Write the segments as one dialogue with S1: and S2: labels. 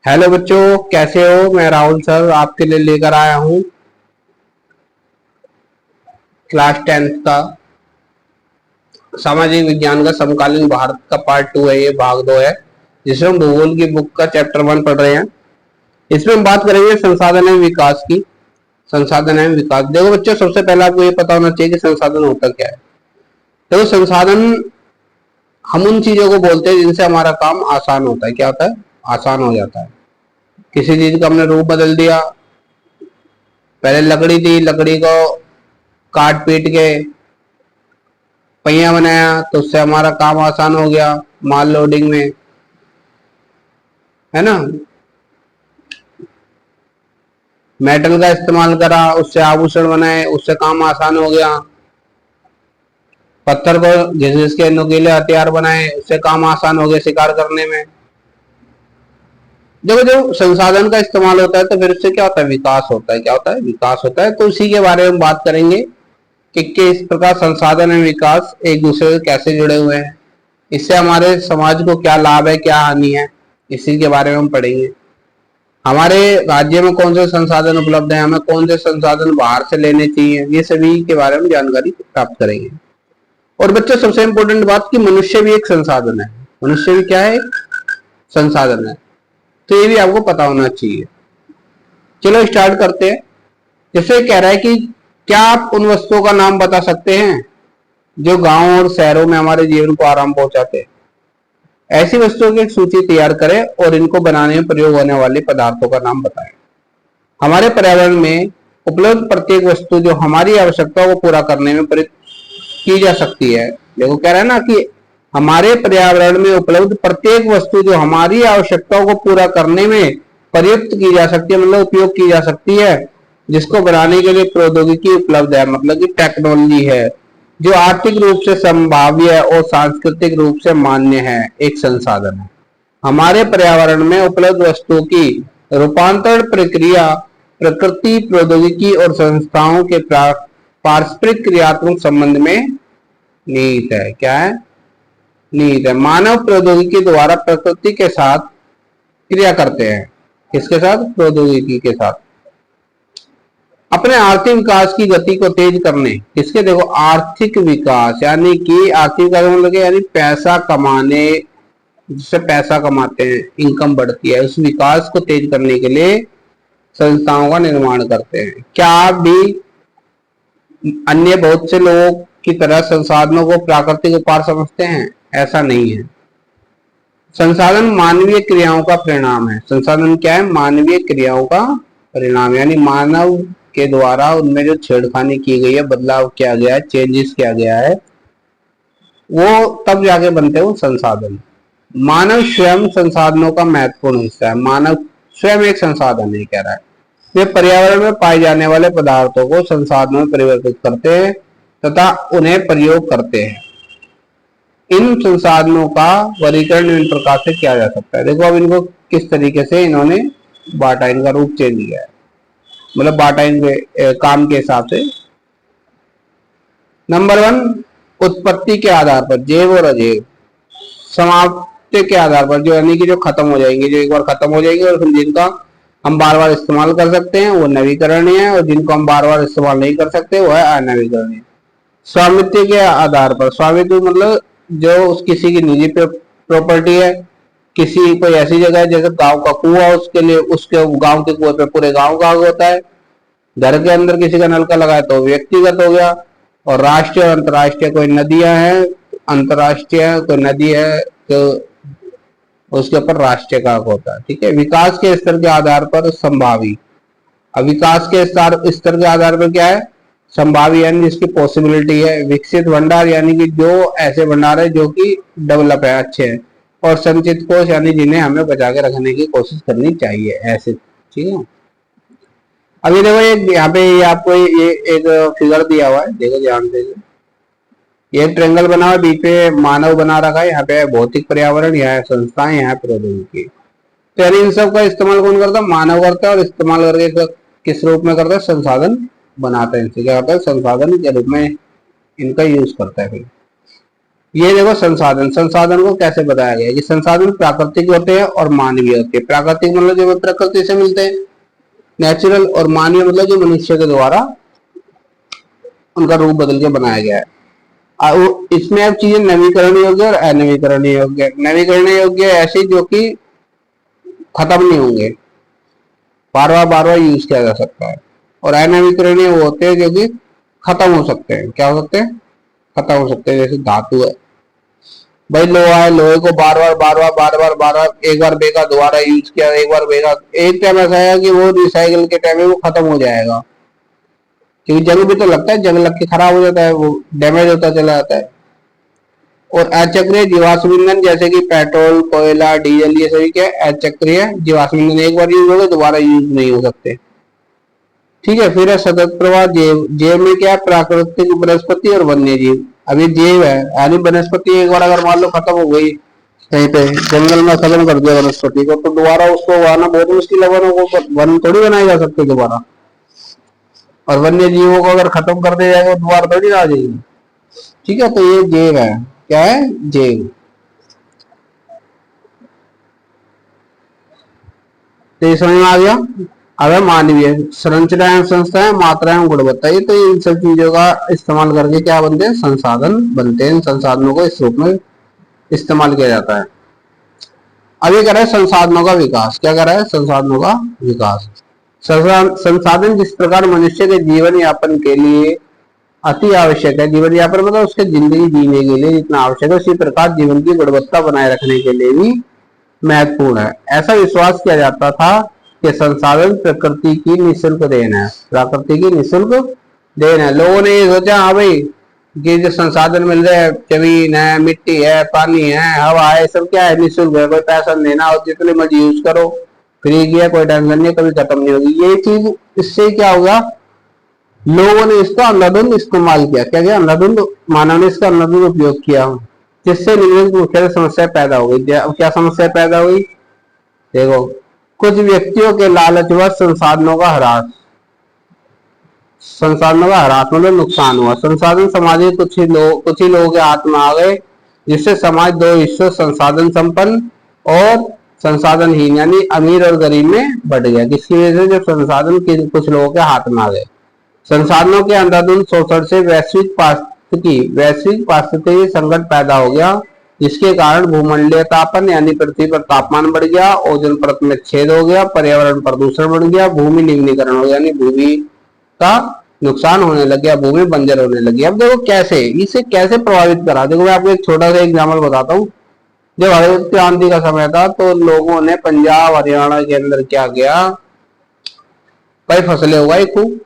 S1: Hello बच्चों, कैसे हो। मैं राहुल सर आपके लिए लेकर आया हूँ क्लास 10th का सामाजिक विज्ञान का समकालीन भारत का पार्ट 2 है। ये भाग 2 है जिसमें हम भूगोल की बुक का चैप्टर 1 पढ़ रहे हैं। इसमें हम बात करेंगे संसाधन एवं विकास की। संसाधन एवं विकास, देखो बच्चों, सबसे पहले आपको ये पता होना चाहिए कि संसाधन होता क्या है। देखो, संसाधन हम उन चीजों को बोलते हैं जिनसे हमारा काम आसान होता है। क्या होता है? आसान हो जाता है। किसी चीज का हमने रूप बदल दिया। पहले लकड़ी थी, लकड़ी को काट पीट के पहिया बनाया तो उससे हमारा काम आसान हो गया माल लोडिंग में, है ना। मेटल का इस्तेमाल करा, उससे आभूषण बनाए, उससे काम आसान हो गया। पत्थर को घिस घिस के नुकीले हथियार बनाए, उससे काम आसान हो गया शिकार करने में। देखो, जब संसाधन का इस्तेमाल होता है तो फिर उससे क्या होता है? विकास होता है। क्या होता है? विकास होता है। तो उसी के बारे में बात करेंगे कि किस प्रकार संसाधन एवं विकास एक दूसरे से कैसे जुड़े हुए हैं, इससे हमारे समाज को क्या लाभ है, क्या हानि है, इसी के बारे में हम पढ़ेंगे। हमारे राज्य में कौन से संसाधन उपलब्ध हैं, हमें कौन से संसाधन बाहर से लेने चाहिए, ये सभी के बारे में जानकारी प्राप्त करेंगे। और बच्चों, सबसे इंपॉर्टेंट बात कि मनुष्य भी एक संसाधन है। मनुष्य भी क्या है? संसाधन है। तो ये भी आपको पता होना चाहिए। चलो स्टार्ट करते हैं। जैसे कह रहा है कि क्या आप उन वस्तुओं का नाम बता सकते हैं जो गांव और शहरों में हमारे जीवन को आराम पहुंचाते हैं। ऐसी वस्तुओं की एक सूची तैयार करें और इनको बनाने में प्रयोग होने वाले पदार्थों का नाम बताएं। हमारे पर्यावरण में उपलब्ध प्रत्येक वस्तु जो हमारी आवश्यकताओं को पूरा करने में प्रयुक्त की जा सकती है। देखो, कह रहा है ना कि हमारे पर्यावरण में उपलब्ध प्रत्येक वस्तु जो हमारी आवश्यकताओं को पूरा करने में प्रयुक्त की जा सकती है, मतलब उपयोग की जा सकती है, जिसको बनाने के लिए प्रौद्योगिकी उपलब्ध है, मतलब कि टेक्नोलॉजी है, जो आर्थिक रूप से संभाव्य और सांस्कृतिक रूप से मान्य है, एक संसाधन है। हमारे पर्यावरण में उपलब्ध वस्तुओं की रूपांतरण प्रक्रिया प्रकृति, प्रौद्योगिकी और संस्थाओं के पारस्परिक क्रियात्मक संबंध में निहित है। क्या है? निहित है। मानव प्रौद्योगिकी द्वारा प्रकृति के साथ क्रिया करते हैं। किसके साथ? प्रौद्योगिकी के साथ। अपने आर्थिक विकास की गति को तेज करने, किसके? देखो, आर्थिक विकास यानी कि आर्थिक विकास मतलब यानी पैसा कमाने, जिससे पैसा कमाते हैं, इनकम बढ़ती है, उस विकास को तेज करने के लिए संस्थाओं का निर्माण करते हैं। क्या आप भी अन्य बहुत से लोगों की तरह संसाधनों को प्राकृतिक उपहार समझते हैं? ऐसा नहीं है। संसाधन मानवीय क्रियाओं का परिणाम है। संसाधन क्या है? मानवीय क्रियाओं का परिणाम, यानी मानव के द्वारा उनमें जो छेड़खानी की गई है, बदलाव किया गया है, चेंजेस किया गया है, वो तब जाके बनते हैं वो संसाधन। मानव स्वयं संसाधनों का महत्वपूर्ण हिस्सा है। मानव स्वयं एक संसाधन है, कह रहा है। वे पर्यावरण में पाए जाने वाले पदार्थों को संसाधनों में परिवर्तित करते हैं तथा उन्हें प्रयोग करते हैं। इन संसाधनों का वर्गीकरण इन प्रकार से किया जा सकता है। देखो, अब इनको किस तरीके से इन्होंने बांटा, इनका रूप चेंज किया है, मतलब बांटा इनके काम के हिसाब से। नंबर 1, उत्पत्ति के आधार पर, जैव और अजैव। समाप्ति के आधार पर, जो यानी कि जो खत्म हो जाएंगे, जो एक बार खत्म हो जाएंगे, और जिनका हम बार बार इस्तेमाल कर सकते हैं वो नवीकरणीय है, और जिनको हम बार बार इस्तेमाल नहीं कर सकते वो है अनवीकरणीय। स्वामित्व के आधार पर, स्वामित्व मतलब जो किसी की निजी प्रॉपर्टी है, किसी कोई ऐसी जगह है जैसे गांव का कुआं, उसके लिए उसके गांव के कुएं पे पूरे गांव का होता है। घर के अंदर किसी का नलका लगाए तो व्यक्तिगत हो गया। और राष्ट्रीय और अंतर्राष्ट्रीय, कोई नदियां हैं, अंतर्राष्ट्रीय कोई नदी है तो उसके ऊपर राष्ट्रीय का होता है। ठीक है। विकास के स्तर के आधार पर संभावी। अब विकास के स्तर के आधार पर क्या है? संभावी यानी जिसकी पॉसिबिलिटी है। विकसित भंडार यानी कि जो ऐसे भंडार है जो कि डेवलप है, अच्छे हैं। और संचित कोष यानी जिन्हें हमें बचा के रखने की कोशिश करनी चाहिए, ऐसे। ठीक है। अभी देखो, एक यहाँ पे आपको ये एक फिगर दिया हुआ है, देखो ध्यान से। ये ट्रेंगल बना हुआ, बीच पे मानव बना रखा है, यहाँ पे भौतिक पर्यावरण, यहाँ है संस्थाएं, यहाँ प्रौद्योगिकी। तो यानी इन सब का इस्तेमाल कौन करता है? मानव करता है। और इस्तेमाल करके किस रूप में करता है? संसाधन बनाता है। इनसे क्या होता है? संसाधन के रूप में इनका यूज करता है। फिर ये देखो संसाधन, संसाधन को कैसे बताया गया है कि संसाधन प्राकृतिक होते हैं और मानवीय होते हैं। प्राकृतिक मतलब जो प्रकृति से मिलते हैं, नेचुरल, और मानवीय मतलब जो मनुष्य के द्वारा उनका रूप बदल के बनाया गया है। इसमें अब चीजें नवीकरण योग्य और अनवीकरणीय योग्य। नवीकरणीय योग्य ऐसी जो कि खत्म नहीं होंगे, बार बार यूज किया जा सकता है, और अनवीकरणीय वो होते हैं जो कि खत्म हो सकते हैं। क्या हो सकते हैं? खत्म हो सकते हैं। जैसे धातु है भाई, लोहा है, लोहे को बार बार एक बार बेगा, दोबारा यूज किया, एक बार बेगा, एक टाइम ऐसा है कि वो रिसाइकिल के टाइम में वो खत्म हो जाएगा, क्योंकि जंग भी तो लगता है, जंग लग के खराब हो जाता है, वो डैमेज होता चला जाता है। और अचक्रिय जीवाश्म ईंधन जैसे कि पेट्रोल, कोयला, डीजल, ये सभी क्या अचक्रिय जीवाश्म ईंधन, एक बार यूज हो गए दोबारा यूज नहीं हो सकते। ठीक है। फिर है सतत प्रवाह जैव। जैव में क्या है? प्राकृतिक वनस्पति और वन्य जीव। अभी जैव है यानी वनस्पति एक बार अगर मान लो खत्म हो गई कहीं पे जंगल में, खत्म कर दिया वनस्पति को, तो दोबारा उसको उगाना बहुत मुश्किल है। वनों को वन थोड़ी बनाए जा सकते दोबारा, और वन्य जीवों को अगर खत्म कर दिया जाएगा दोबारा थोड़ी आ जाएगी। ठीक है। तो ये जैव है। क्या है? जैव। तो ये समझ में आ गया। अब है मानवीय। संरचना एवं संस्था है, मात्रा एवं गुणवत्ता। ये तो इन सब चीजों का इस्तेमाल करके क्या बनते हैं? संसाधन बनते हैं। संसाधनों को इस रूप में इस्तेमाल किया जाता है। अब ये कर रहा है संसाधनों का विकास। क्या कर रहा है? संसाधनों का विकास। संसाधन जिस प्रकार मनुष्य के जीवन यापन के लिए अति आवश्यक है, जीवन यापन मतलब उसके जिंदगी जीने के लिए जितना आवश्यक है, उसी प्रकार जीवन की गुणवत्ता बनाए रखने के लिए भी महत्वपूर्ण है। ऐसा विश्वास किया जाता था कि संसाधन प्रकृति की निःशुल्क देन है। प्रकृति की निःशुल्क देन है। लोगों ने ये सोचा हाँ भाई ये जो संसाधन मिल रहे हैं, जमीन है, मिट्टी है, पानी है, हवा है, सब क्या है? निःशुल्क है, कोई पैसा देना और जितने मर्जी यूज करो, फ्री किया, कोई टेंशन नहीं, कभी खत्म नहीं होगी ये चीज। इससे क्या होगा? लोगों ने इसका अंधाधुंध इस्तेमाल किया। क्या किया? अंधाधुंध, मानव ने इसका अंधाधुंध उपयोग किया, जिससे निम्नलिखित मुख्य समस्या पैदा हो गई। क्या समस्या पैदा हुई? देखो, कुछ व्यक्तियों के लालचवश संसाधनों का ह्रास, संसाधनों का ह्रास मतलब नुकसान हुआ। संसाधन समाज के कुछ ही लोगों के हाथ में आ गए, जिससे समाज दो हिस्सों, संसाधन संपन्न और संसाधनहीन यानी अमीर और गरीब में बढ़ गया। जिसकी वजह से जब संसाधन कुछ लोगों के हाथ में आ गए, संसाधनों के अंधाधुंध शोषण से वैश्विक पारिस्थितिकी संकट पैदा हो गया, जिसके कारण भूमंडलीय तापन यानी पृथ्वी पर तापमान बढ़ गया, ओजोन परत में छेद हो गया, पर्यावरण प्रदूषण बढ़ गया, भूमि निम्नीकरण हो गया यानी भूमि का नुकसान होने लग गया, भूमि बंजर होने लगी। अब देखो कैसे इसे कैसे प्रभावित करा। देखो मैं आपको एक छोटा सा एग्जाम्पल बताता हूँ। जब हरित क्रांति का समय था तो लोगों ने पंजाब हरियाणा के अंदर क्या किया, कई फसलें उगाई खूब।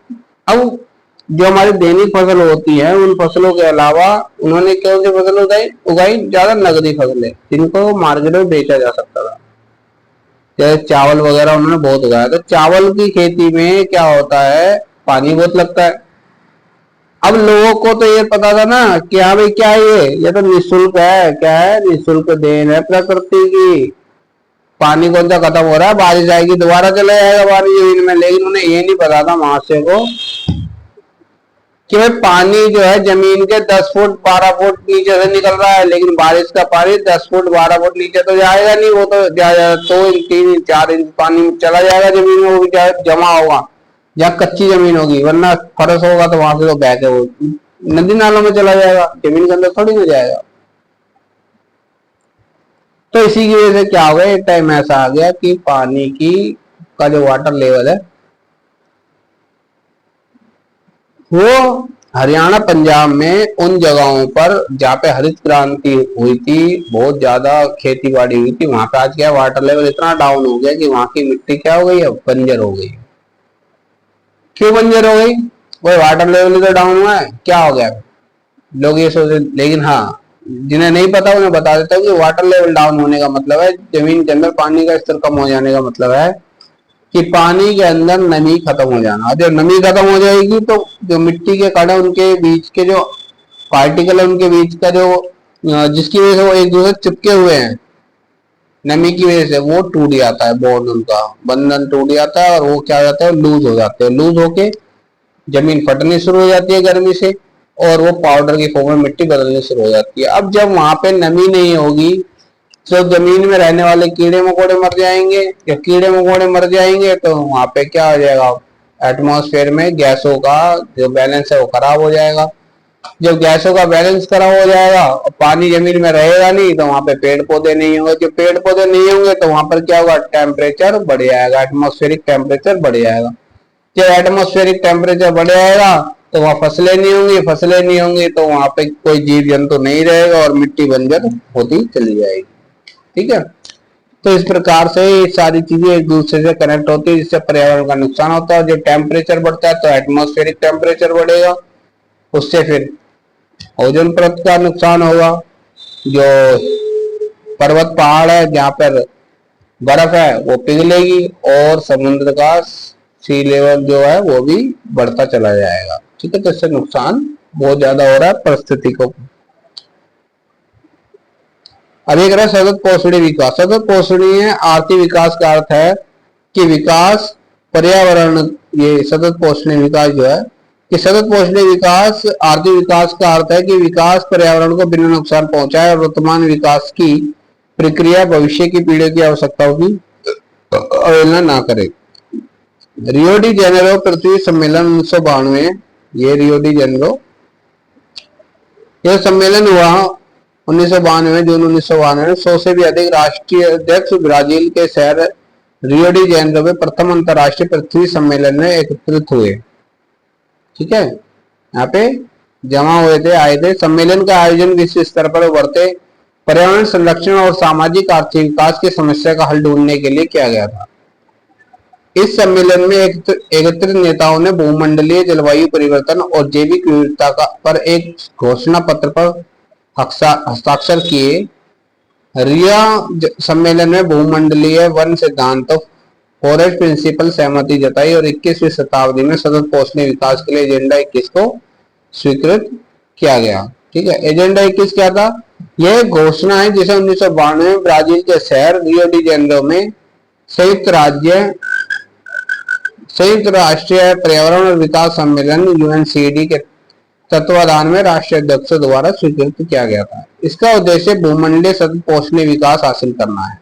S1: अब जो हमारी दैनिक फसल होती है उन फसलों के अलावा उन्होंने कौन सी फसल उगाई? ज्यादा नगदी फसलें जिनको मार्केट में बेचा जा सकता था। जैसे चावल वगैरह उन्होंने बहुत उगाया। तो चावल की खेती में क्या होता है? पानी बहुत लगता है। अब लोगों को तो ये पता था ना कि हाँ भाई क्या है ये तो निःशुल्क है। क्या है? निःशुल्क देन है प्रकृति की। पानी कौन सा खत्म हो रहा है, बारिश आएगी दोबारा चला जाएगा पानी जमीन में। लेकिन उन्हें ये नहीं पता था महाशय को कि भाई पानी जो है जमीन के 10 फुट 12 फुट नीचे से निकल रहा है, लेकिन बारिश का पानी 10 फुट 12 फुट नीचे तो जाएगा नहीं। वो तो 2 इंच 3 इंच 4 इंच पानी चला जाएगा जमीन में, वो भी जमा होगा जहाँ कच्ची जमीन होगी, वरना फर्श होगा तो वहां से तो बह के वो नदी नालों में चला जाएगा, जमीन के अंदर थोड़ी हो जाएगा। तो इसी की वजह से क्या हो गया, एक टाइम ऐसा आ गया कि पानी की का जो वाटर लेवल है वो हरियाणा पंजाब में उन जगहों पर जहाँ पे हरित क्रांति हुई थी, बहुत ज्यादा खेती बाड़ी हुई थी, वहां पे आज क्या वाटर लेवल इतना डाउन हो गया कि वहां की मिट्टी क्या हो गई है? बंजर हो गई। क्यों बंजर हो गई? वही वाटर लेवल तो डाउन हुआ है। क्या हो गया? लोग ये सोचे, लेकिन हाँ जिन्हें नहीं पता उन्हें बता देता हूँ कि वाटर लेवल डाउन होने का मतलब है जमीन के अंदर पानी का स्तर कम हो जाने का मतलब है कि पानी के अंदर नमी खत्म हो जाना। जब नमी खत्म हो जाएगी तो जो मिट्टी के कण है उनके बीच के जो पार्टिकल है उनके बीच का जो जिसकी वजह से वो एक दूसरे चिपके हुए हैं नमी की वजह से, वो टूट जाता है, बॉन्ड उनका बंधन टूट जाता है और वो क्या हो जाता है? लूज हो जाते हैं। लूज होके जमीन फटनी शुरू हो जाती है गर्मी से, और वो पाउडर की फॉर्म में मिट्टी बदलनी शुरू हो जाती है। अब जब वहां पे नमी नहीं होगी तो जमीन में रहने वाले कीड़े मकोड़े मर जाएंगे। जब कीड़े मकोड़े मर जाएंगे तो वहां पे क्या हो जाएगा, एटमॉस्फेयर में गैसों का जो बैलेंस है वो खराब हो जाएगा। जब गैसों का बैलेंस खराब हो जाएगा और पानी जमीन में रहेगा नहीं तो वहां पे पेड़ पौधे नहीं होंगे। जब पेड़ पौधे नहीं होंगे तो वहां पर क्या होगा, टेम्परेचर बढ़ जाएगा, एटमॉस्फेरिक टेम्परेचर बढ़ जाएगा। जब एटमॉस्फेरिक टेम्परेचर बढ़ जाएगा तो वहां फसलें नहीं होंगी, फसलें नहीं होंगी तो वहां पे कोई जीव जंतु नहीं रहेगा और मिट्टी बंजर होती चली जाएगी। ठीक है, तो इस प्रकार से ये सारी चीजें एक दूसरे से कनेक्ट होती है, जिससे पर्यावरण का नुकसान होता है। जब टेम्परेचर बढ़ता है तो एटमॉस्फेरिक टेम्परेचर बढ़ेगा, उससे फिर ओजोन परत का नुकसान होगा। जो पर्वत पहाड़ है जहाँ पर बर्फ है वो पिघलेगी और समुद्र का सी लेवल जो है वो भी बढ़ता चला जाएगा। ठीक है, तो इससे नुकसान बहुत ज्यादा हो रहा है परिस्थिति को। अब एक रहा सतत पोषणीय विकास। सतत पोषणीय आर्थिक विकास का अर्थ है कि विकास पर्यावरण, ये सतत पोषणीय विकास जो है कि सतत पोषणीय विकास आर्थिक विकास का अर्थ है कि विकास पर्यावरण को बिना नुकसान पहुंचाए और वर्तमान विकास की प्रक्रिया भविष्य की पीढ़ियों की आवश्यकताओं की अवहेलना ना करे। रियो डी जेनेरो पृथ्वी सम्मेलन 1992, ये रियो डी जेनेरो यह सम्मेलन हुआ 1992, जून 1992 में 100 से भी अधिक राष्ट्रीय अध्यक्ष ब्राजील के शहर रियो डी जेनेरो में प्रथम अंतरराष्ट्रीय पृथ्वी सम्मेलन में एकत्रित हुए। ठीक है, यहाँ पे जमा हुए थे, आए थे। सम्मेलन का आयोजन विश्व स्तर पर उभरते पर्यावरण संरक्षण और सामाजिक आर्थिक विकास की समस्या का हल ढूंढने के लिए किया गया था। इस सम्मेलन में एकत्रित नेताओं ने भूमंडलीय जलवायु परिवर्तन और जैविक विविधता पर एक घोषणा पत्र पर हस्ताक्षर किए। रिया सम्मेलन में भूमंडलीय वन सिद्धांत फॉरेस्ट प्रिंसिपल सहमति जताई और 21वीं शताब्दी में सतत पोषणीय विकास के लिए एजेंडा 21 को स्वीकृत किया गया। ठीक है, एजेंडा 21 क्या था? यह घोषणा है जिसे 1992 में ब्राजील के शहर रियो डी जेनेरो में संयुक्त राष्ट्रीय पर्यावरण और विकास सम्मेलन यूएनसीडी के तत्वाधान में राष्ट्रीय अध्यक्षों द्वारा स्वीकृत किया गया था। इसका उद्देश्य भूमंडलीय सतत पोषणीय विकास हासिल करना है।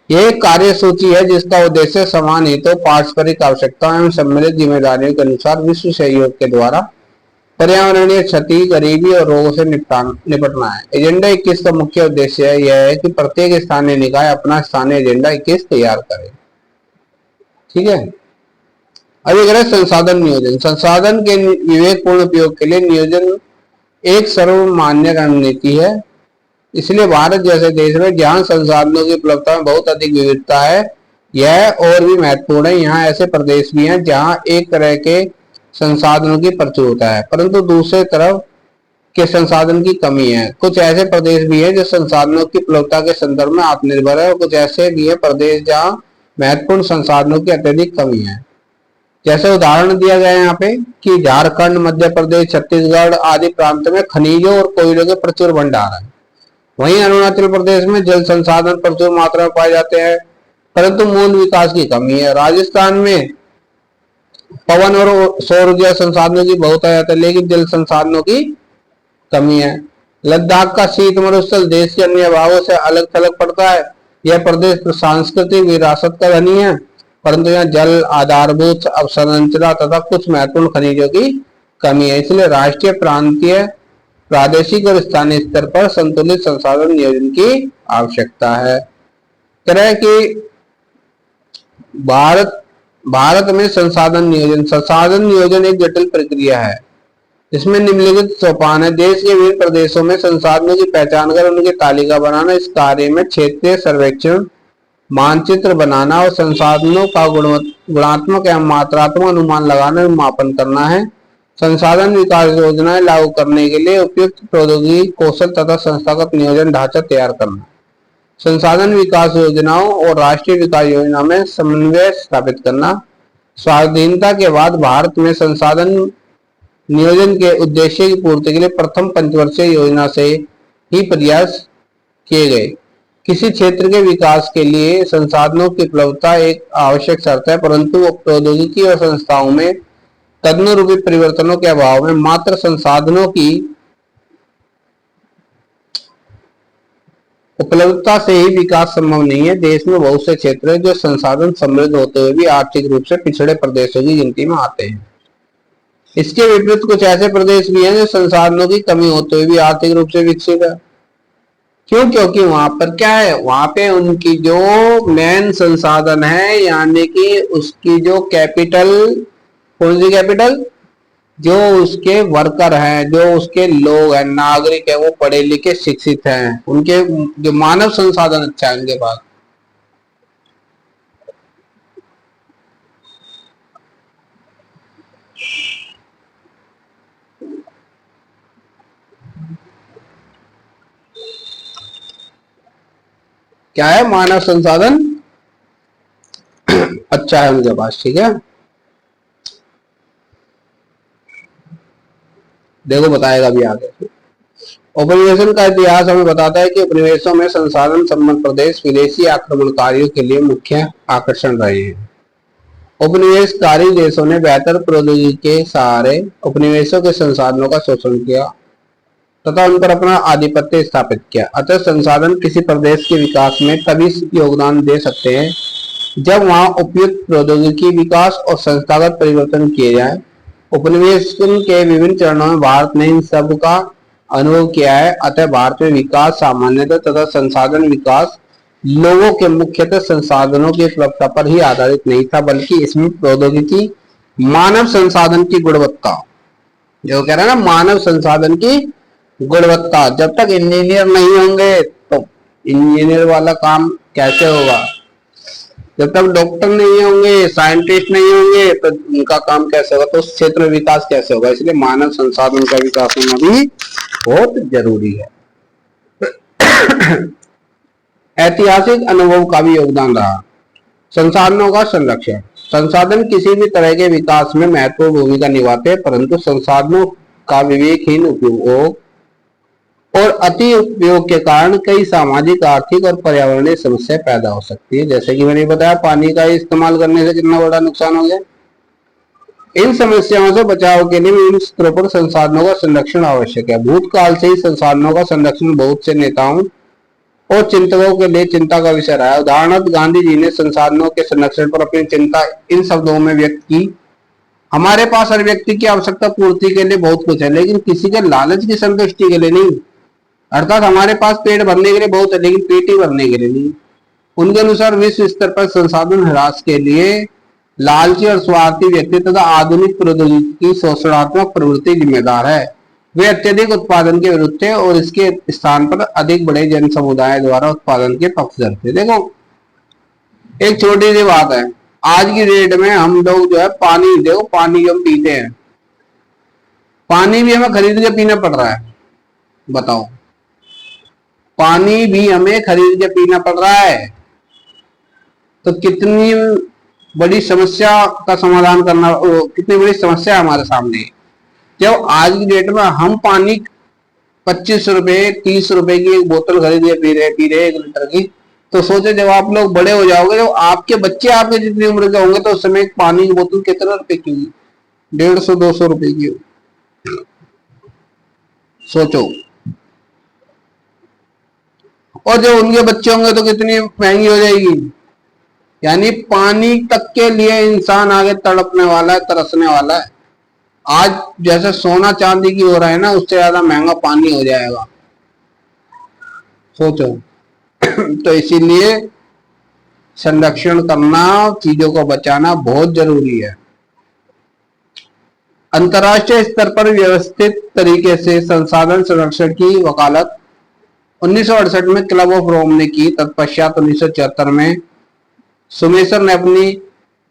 S1: यह एक कार्य सूची है जिसका उद्देश्य समान हितों, पारस्परिक आवश्यकताओं एवं सम्मिलित जिम्मेदारियों के अनुसार विश्व सहयोग के द्वारा पर्यावरणीय क्षति, गरीबी और रोगों से निपटना है। एजेंडा 21 का मुख्य उद्देश्य यह है कि प्रत्येक स्थानीय निकाय अपना स्थानीय एजेंडा 21 तैयार करे। ठीक है, अब एक है संसाधन नियोजन। संसाधन के विवेकपूर्ण उपयोग के लिए नियोजन एक सर्वमान्य रणनीति है। इसलिए भारत जैसे देश में जहां संसाधनों की उपलब्धता में बहुत अधिक विविधता है, यह और भी महत्वपूर्ण है। यहाँ ऐसे प्रदेश भी हैं जहां एक तरह के संसाधनों की प्रचुरता है परंतु दूसरे तरफ के संसाधन की कमी है। कुछ ऐसे प्रदेश भी हैं जो संसाधनों की उपलब्धता के संदर्भ में आत्मनिर्भर है और कुछ ऐसे भी है प्रदेश जहाँ महत्वपूर्ण संसाधनों की अत्यधिक कमी है। जैसे उदाहरण दिया गया है यहाँ पे कि झारखंड, मध्य प्रदेश, छत्तीसगढ़ आदि प्रांत में खनिजों और कोयलों के प्रचुर भंडार है। वहीं अरुणाचल प्रदेश में जल संसाधन प्रचुर मात्रा में पाए जाते हैं परंतु मूल विकास की कमी है। राजस्थान में पवन और सौर ऊर्जा संसाधनों की बहुतायत है लेकिन जल संसाधनों की कमी है। लद्दाख का शीत मरुस्थल देश के अन्य भागों से अलग थलग पड़ता है। यह प्रदेश सांस्कृतिक विरासत का धनी है परंतु यहाँ जल, आधारभूत अवसंरचना तथा कुछ महत्वपूर्ण खनिजों की कमी है। इसलिए राष्ट्रीय, प्रांतीय, प्रादेशिक और स्थानीय स्तर पर संतुलित संसाधन नियोजन की आवश्यकता है। तरह की भारत में संसाधन नियोजन एक जटिल प्रक्रिया है। इसमें निम्नलिखित सोपान है। देश के विभिन्न प्रदेशों में संसाधनों की पहचान कर उनकी तालिका बनाना। इस कार्य में क्षेत्रीय सर्वेक्षण, मानचित्र बनाना और संसाधनों का गुणात्मक एवं मात्रात्मक अनुमान लगाना एवं मापन करना है। संसाधन विकास योजनाएं लागू करने के लिए उपयुक्त प्रौद्योगिकी, कौशल तथा संस्थागत नियोजन ढांचा तैयार करना। संसाधन विकास योजनाओं और राष्ट्रीय विकास योजना में समन्वय स्थापित करना। स्वाधीनता के बाद भारत में संसाधन नियोजन के उद्देश्य की पूर्ति के लिए प्रथम पंचवर्षीय योजना से ही प्रयास किए गए। किसी क्षेत्र के विकास के लिए संसाधनों की उपलब्धता एक आवश्यक शर्त है परंतु प्रौद्योगिकी और संस्थाओं में तदनुरूपी परिवर्तनों के अभाव में मात्र संसाधनों की उपलब्धता से ही विकास संभव नहीं है। देश में बहुत से क्षेत्र हैं जो संसाधन समृद्ध होते हुए भी आर्थिक रूप से पिछड़े प्रदेशों की गिनती में आते हैं। इसके विपरीत कुछ ऐसे प्रदेश भी हैं जो संसाधनों की कमी होते हुए भी आर्थिक रूप से विकसित है। क्यों? क्योंकि वहां पर क्या है, वहां पे उनकी जो मेन संसाधन है, यानी कि उसकी जो कैपिटल, कौन सी कैपिटल, जो उसके वर्कर हैं, जो उसके लोग हैं, नागरिक है, वो पढ़े लिखे शिक्षित हैं, उनके जो मानव संसाधन अच्छा है उनके पास। क्या है? मानव संसाधन अच्छा है उनके पास। ठीक है, देखो बताएगा भी आगे। उपनिवेशन का इतिहास हमें बताता है कि उपनिवेशों में संसाधन संपन्न प्रदेश विदेशी आक्रमणकारियों के लिए मुख्य आकर्षण रहे हैं। उपनिवेशकारी देशों ने बेहतर प्रौद्योगिकी के सहारे उपनिवेशों के संसाधनों का शोषण किया तथा उन पर अपना आधिपत्य स्थापित किया। अतः संसाधन किसी प्रदेश के विकास में तभी योगदान दे सकते हैं जब वहां उपयुक्त प्रौद्योगिकी विकास और संस्थागत परिवर्तन किए जाए। उपनिवेशन के विभिन्न चरणों में भारत ने इन सब का अनुभव किया है। अतः भारत में विकास सामान्यतः तथा संसाधन विकास लोगों के मुख्यतः संसाधनों की उपलब्धता पर ही आधारित नहीं था, बल्कि इसमें प्रौद्योगिकी, मानव संसाधन की गुणवत्ता, जो कह रहा है ना, मानव संसाधन की गुणवत्ता। जब तक इंजीनियर नहीं होंगे तो इंजीनियर वाला काम कैसे होगा? जब तक डॉक्टर नहीं होंगे, साइंटिस्ट नहीं होंगे, तो उनका काम कैसे होगा? तो उस क्षेत्र में विकास कैसे होगा? इसलिए मानव संसाधन का विकास होना भी बहुत जरूरी है। ऐतिहासिक अनुभव का भी योगदान रहा। संसाधनों का संरक्षण। संसाधन किसी भी तरह के विकास में महत्वपूर्ण भूमिका निभाते हैं, परंतु संसाधनों का विवेकहीन उपयोग और अति उपयोग के कारण कई सामाजिक, आर्थिक और पर्यावरणीय समस्याएं पैदा हो सकती है। जैसे कि मैंने बताया, पानी का इस्तेमाल करने से कितना बड़ा नुकसान हो गया। इन समस्याओं से बचाव के लिए विभिन्न स्तरों पर संसाधनों का संरक्षण आवश्यक है। भूतकाल से ही संसाधनों का संरक्षण बहुत से नेताओं और चिंतकों के लिए चिंता का विषय रहा है। उदाहरणार्थ गांधी जी ने संसाधनों के संरक्षण पर अपनी चिंता इन शब्दों में व्यक्त की: हमारे पास हर व्यक्ति की आवश्यकता पूर्ति के लिए बहुत कुछ है, लेकिन किसी के लालच की संतुष्टि के लिए नहीं। अर्थात हमारे पास पेट भरने के लिए बहुत है, लेकिन पेट ही भरने के लिए नहीं। उनके अनुसार विश्व स्तर पर संसाधन ह्रास के लिए लालची और स्वार्थी व्यक्ति तथा आधुनिक प्रौद्योगिकी की शोषणात्मक प्रवृत्ति जिम्मेदार है। वे अत्यधिक उत्पादन के विरुद्ध थे और इसके स्थान पर अधिक बड़े जन समुदाय द्वारा उत्पादन के पक्षधर थे। देखो, एक छोटी सी बात है, आज की डेट में हम लोग जो है पानी, देखो पानी जो हम पीते हैं, पानी भी हमें खरीद के पीना पड़ रहा है। बताओ, पानी भी हमें खरीद के पीना पड़ रहा है, तो कितनी बड़ी समस्या का समाधान करना, कितनी बड़ी समस्या है हमारे सामने। जब आज की डेट में हम पानी 25 रुपए 30 रुपए की एक बोतल खरीद के पी रहे 1 लीटर की, तो सोचे जब आप लोग बड़े हो जाओगे, जब आपके बच्चे आपके जितनी उम्र के होंगे, तो उस समय एक पानी की बोतल कितना रुपए की होगी? 150-200 रुपए की होगी। सोचो। और जब उनके बच्चे होंगे तो कितनी महंगी हो जाएगी। यानी पानी तक के लिए इंसान आगे तड़पने वाला है, तरसने वाला है। आज जैसे सोना चांदी की हो रहा है ना, उससे ज्यादा महंगा पानी हो जाएगा। सोचो। तो इसीलिए संरक्षण करना, चीजों को बचाना बहुत जरूरी है। अंतर्राष्ट्रीय स्तर पर व्यवस्थित तरीके से संसाधन संरक्षण की वकालत 1968 में क्लब ऑफ रोम ने की। तत्पश्चात 1974 में सुमेसर ने अपनी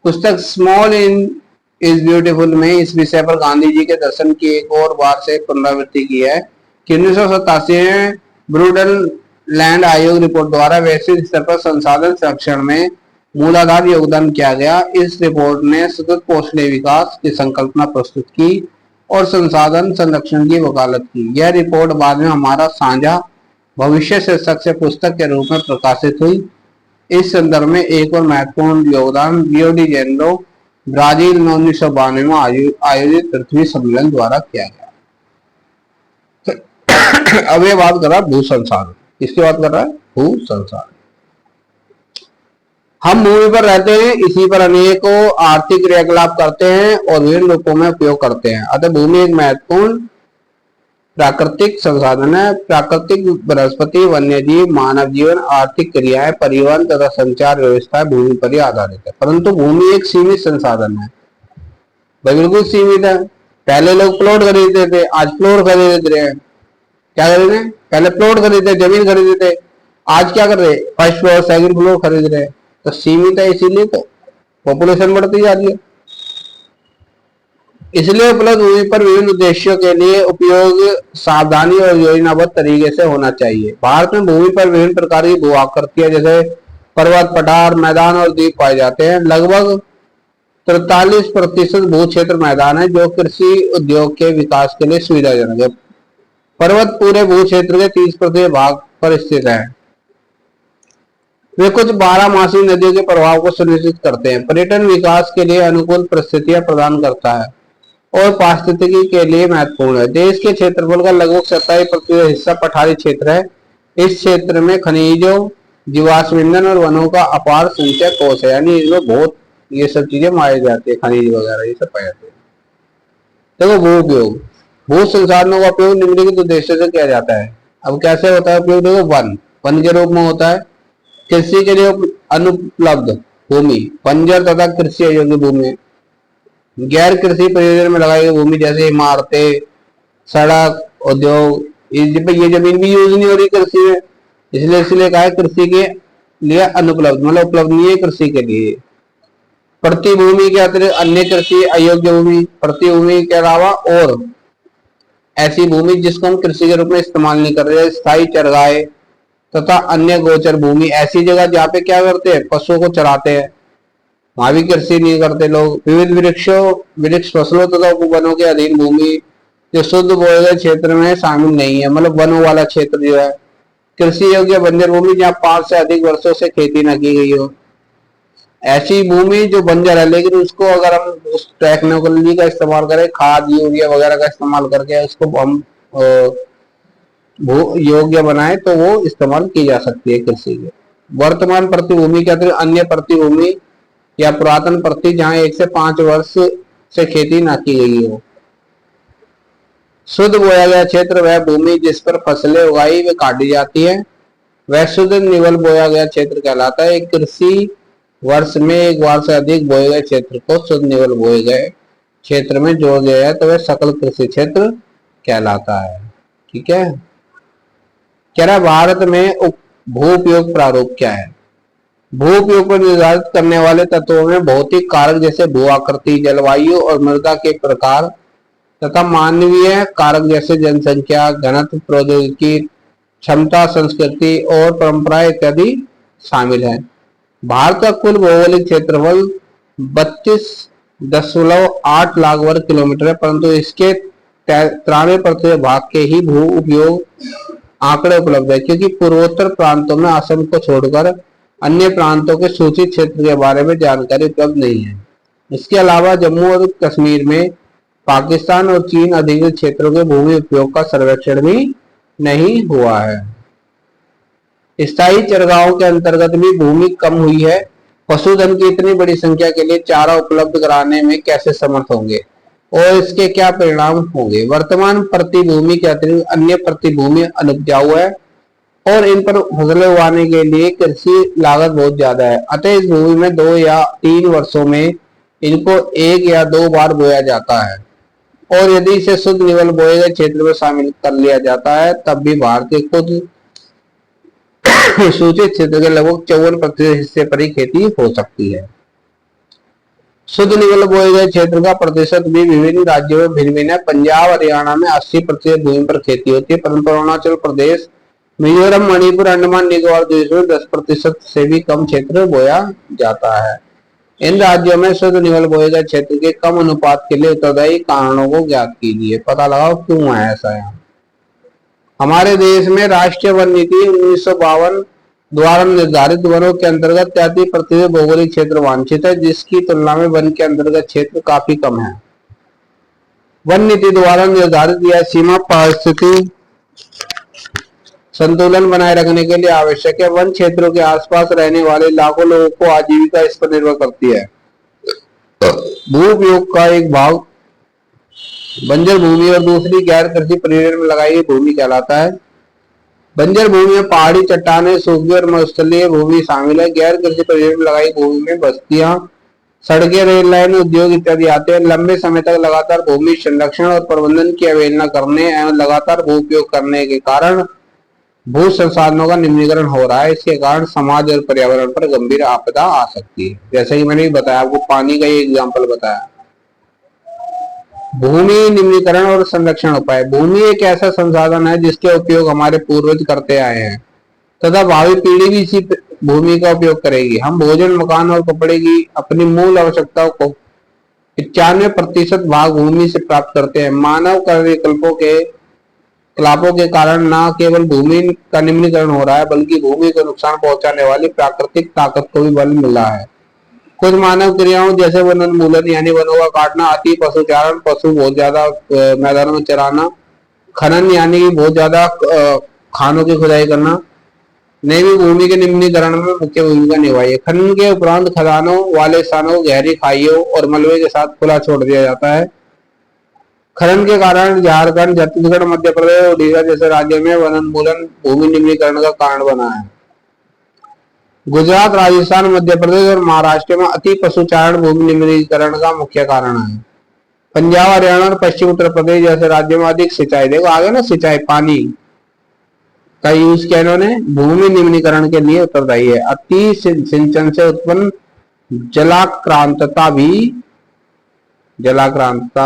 S1: पुस्तक स्मॉल इन इज ब्यूटीफुल में इस विषय पर गांधी जी के दर्शन की एक और बार से पुनरावृत्ति की है कि 1987 में ब्रूडल लैंड आयोग रिपोर्ट द्वारा वैश्विक स्तर पर संसाधन संरक्षण में मूलाधार योगदान किया गया। इस रिपोर्ट ने सतत पोषणीय विकास की संकल्पना प्रस्तुत की और संसाधन संरक्षण की वकालत की। यह रिपोर्ट बाद में हमारा साझा भविष्य शीर्षक से पुस्तक के रूप में प्रकाशित हुई। इस संदर्भ में एक और महत्वपूर्ण योगदान रियो डी जेनेरो ब्राजील में 1992 में आयोजित पृथ्वी सम्मेलन द्वारा किया गया। अब ये बात कर रहा है भू संसाधन, किसकी बात कर रहा है? भू संसाधन। हम भूमि पर रहते हैं, इसी पर अनेकों आर्थिक क्रियाकलाप करते हैं और विभिन्न रूपों में उपयोग करते हैं। अतः भूमि एक महत्वपूर्ण प्राकृतिक संसाधन है। प्राकृतिक वनस्पति, वन्यजीव, मानव जीवन, आर्थिक क्रियाएं, परिवहन तथा संचार व्यवस्था भूमि पर ही आधारित है। परंतु भूमि एक सीमित संसाधन है, बिल्कुल सीमित है। पहले लोग प्लॉट खरीदते थे, आज फ्लोर खरीद रहे हैं। क्या खरीदे? पहले प्लॉट खरीदते, जमीन खरीदते थे, आज क्या कर रहे? फर्स्ट फ्लोर, सेकंड फ्लोर खरीद रहे हैं। तो सीमित है, इसीलिए तो पॉपुलेशन बढ़ती जा रही है। इसलिए उपलब्ध भूमि पर विभिन्न उद्देश्यों के लिए उपयोग सावधानी और योजनाबद्ध तरीके से होना चाहिए। भारत में भूमि पर विभिन्न प्रकार की भू आकृतियां जैसे पर्वत, पठार, मैदान और द्वीप पाए जाते हैं। लगभग 43% भू क्षेत्र मैदान है, जो कृषि उद्योग के विकास के लिए सुविधाजनक है। पर्वत पूरे भू क्षेत्र के 30% भाग पर स्थित है। वे कुछ 12 नदियों के प्रभाव को सुनिश्चित करते हैं। पर्यटन विकास के लिए अनुकूल परिस्थितियां प्रदान करता है और पारिस्थितिकी के लिए महत्वपूर्ण है। देश के क्षेत्रफल का लगभग 27% हिस्सा पठारी क्षेत्र है। इस क्षेत्र में खनिजों, जीवाश्म ईंधन और वनों का अपार संचय कोष है, यानी इसमें बहुत ये सब चीजें मारी जाती है, खनिज वगैरह ये सब पाए जाते हैं। देखो भू उपयोग, भू संसाधनों का उपयोग निम्नलिखित उद्देश्य से किया जाता है। अब कैसे होता है उपयोग? देखो वन के रूप में होता है, कृषि के लिए अनुपलब्ध भूमि, बंजर तथा कृषि अयोग्य भूमि, गैर कृषि प्रयोजन में लगाई गई भूमि जैसे इमारतें, सड़क, उद्योग, ये जमीन भी यूज नहीं हो रही कृषि में, इसलिए कहा है कृषि के लिए अनुपलब्ध, मतलब उपलब्ध नहीं है कृषि के लिए। प्रतिभूमि के अतिरिक्त अन्य कृषि अयोग्य भूमि, प्रतिभूमि के अलावा और ऐसी भूमि जिसको हम कृषि के रूप में इस्तेमाल नहीं कर रहे, स्थायी चरगाहे तथा अन्य गोचर भूमि, ऐसी जगह जहाँ पे क्या करते हैं? पशुओं को चराते हैं, वहां भी कृषि नहीं करते लोग। विविध वृक्ष फसलों तथा उपवनों के अधीन भूमि जो शुद्ध बोए गए क्षेत्र में शामिल नहीं है, मतलब वनों वाला क्षेत्र जो है। कृषि योग्य बंजर भूमि जहाँ 5 से अधिक वर्षों से खेती न की गई हो, ऐसी भूमि जो बंजर है लेकिन उसको अगर हम उस टेक्नोलॉजी का इस्तेमाल करें, खाद यूरिया वगैरह का इस्तेमाल करके उसको हम भू योग्य बनाए तो वो इस्तेमाल की जा सकती है कृषि के। वर्तमान प्रतिभूमि के अतिरिक्त अन्य प्रतिभूमि या पुरातन प्रति जहां 1 से 5 वर्ष से खेती न की गई हो। शुद्ध बोया गया क्षेत्र वह भूमि जिस पर फसलें उगाई व काटी जाती है, वह शुद्ध निवल बोया गया क्षेत्र कहलाता है। एक कृषि वर्ष में एक बार से अधिक बोए गए क्षेत्र को शुद्ध निवल बोए गए क्षेत्र में जोड़ दिया जाए तो वह सकल कृषि क्षेत्र कहलाता है। ठीक है, कह रहा भारत में भू उपयोग प्रारूप क्या है? भू उपयोग को निर्धारित करने वाले तत्वों में भौतिक कारक जैसे भू आकृति, जलवायु और मृदा के प्रकार तथा मानवीय कारक जैसे जनसंख्या, घनत्व, प्रौद्योगिकी, क्षमता, संस्कृति और परंपरा इत्यादि शामिल है। भारत का कुल भौगोलिक क्षेत्रफल 32.8 लाख वर्ग किलोमीटर है, परंतु इसके 93% भाग के ही भू उपयोग आंकड़े उपलब्ध है, क्योंकि पूर्वोत्तर प्रांतों में असम को छोड़कर अन्य प्रांतों के सूचित क्षेत्र के बारे में जानकारी उपलब्ध नहीं है। इसके अलावा जम्मू और कश्मीर में पाकिस्तान और चीन अधिकृत क्षेत्रों के भूमि उपयोग का सर्वेक्षण भी नहीं हुआ है। स्थायी चरगाहों के अंतर्गत भी भूमि कम हुई है। पशुधन की इतनी बड़ी संख्या के लिए चारा उपलब्ध कराने में कैसे समर्थ होंगे और इसके क्या परिणाम होंगे? वर्तमान प्रतिभूमि के अतिरिक्त अन्य प्रतिभूमि अनुपजाऊ है और इन पर फसलें उगाने के लिए कृषि लागत बहुत ज्यादा है। अतः इस भूमि में 2 या 3 वर्षों में इनको 1 या 2 बार बोया जाता है और यदि इसे शुद्ध निवल बोए गए क्षेत्र में शामिल कर लिया जाता है तब भी भारत के खुद सूचित क्षेत्र के लगभग 54% हिस्से पर ही खेती हो सकती है। शुद्ध निवल बोए गए क्षेत्र का प्रतिशत भी विभिन्न राज्यों में भिन्न भिन्न है। पंजाब, हरियाणा में 80% भूमि पर खेती होती है, परंतु अरुणाचल प्रदेश, मिजोरम, मणिपुर, अंडमान निकोबार द्वीप में 10% से भी कम क्षेत्र बोया जाता है। इन राज्यों में शुद्ध निवल बोए गए क्षेत्र के कम अनुपात के लिए उत्तरदायी कारणों को ज्ञात कीजिए। पता लगाओ क्यों है ऐसा। यहाँ हमारे देश में राष्ट्रीय वन नीति 1952 द्वारा निर्धारित वनों के अंतर्गत 33% भौगोलिक क्षेत्र वांछित है, जिसकी तुलना में वन के अंतर्गत क्षेत्र काफी कम है। वन नीति द्वारा निर्धारित यह सीमा पारिस्थितिकी संतुलन बनाए रखने के लिए आवश्यक है। वन क्षेत्रों के आसपास रहने वाले लाखों लोगों को आजीविका इस पर निर्भर करती है। भू उपयोग का एक भाग बंजर भूमि और दूसरी गैर कृषि परियोजना में लगाई गई भूमि कहलाता है। बंजर भूमि में पहाड़ी चट्टानें, सूखी और मरुस्थलीय भूमि शामिल है। गैर कृषि परियोजना में लगाई भूमि में बस्तियां, सड़कें, रेल लाइन, उद्योग इत्यादि आते हैं। लंबे समय तक लगातार भूमि संरक्षण और प्रबंधन की अवहेलना करने एवं लगातार भू उपयोग करने के कारण भू संसाधनों का निम्नीकरण हो रहा है। इसके कारण समाज और पर्यावरण पर गंभीर आपदा आ सकती है। जैसे कि मैंने बताया, आपको पानी का ही एग्जाम्पल बताया। भूमि निम्नीकरण और संरक्षण उपाय। भूमि एक ऐसा संसाधन है जिसके उपयोग हमारे पूर्वज करते आए हैं तथा भावी पीढ़ी भी इसी भूमि का उपयोग करेगी। हम भोजन, मकान और कपड़े की अपनी मूल आवश्यकताओं को 95% भाग भूमि से प्राप्त करते हैं। मानव क्रियाकलापों के कारण न केवल भूमि का निम्नीकरण हो रहा है, बल्कि भूमि को नुकसान पहुंचाने वाली प्राकृतिक ताकत को भी बल मिला है। कुछ मानव क्रियाओं जैसे वनोन्मूलन यानी वनों का काटना, अति पशुचारण, पशु बहुत ज्यादा मैदानों में चराना, खनन यानी बहुत ज्यादा खानों की खुदाई करना, ने भी भूमि के निम्नीकरण में मुख्य भूमिका निभाई है। खनन के उपरांत खदानों वाले स्थानों को गहरी खाइयों और मलबे के साथ खुला छोड़ दिया जाता है। खनन के कारण झारखंड, छत्तीसगढ़, मध्य प्रदेश और उड़ीसा जैसे राज्यों में वनोन्मूलन भूमि निम्नीकरण का कारण बना है। गुजरात, राजस्थान, मध्य प्रदेश और महाराष्ट्र में अति पशुचारण भूमि निम्नीकरण का मुख्य कारण है। पंजाब, हरियाणा और पश्चिम उत्तर प्रदेश जैसे राज्यों में अधिक सिंचाई, देखो आगे ना, सिंचाई पानी का यूज किया इन्होंने, भूमि निम्नीकरण के लिए उत्तरदायी है। अति सिंचन से उत्पन्न जलाक्रांतता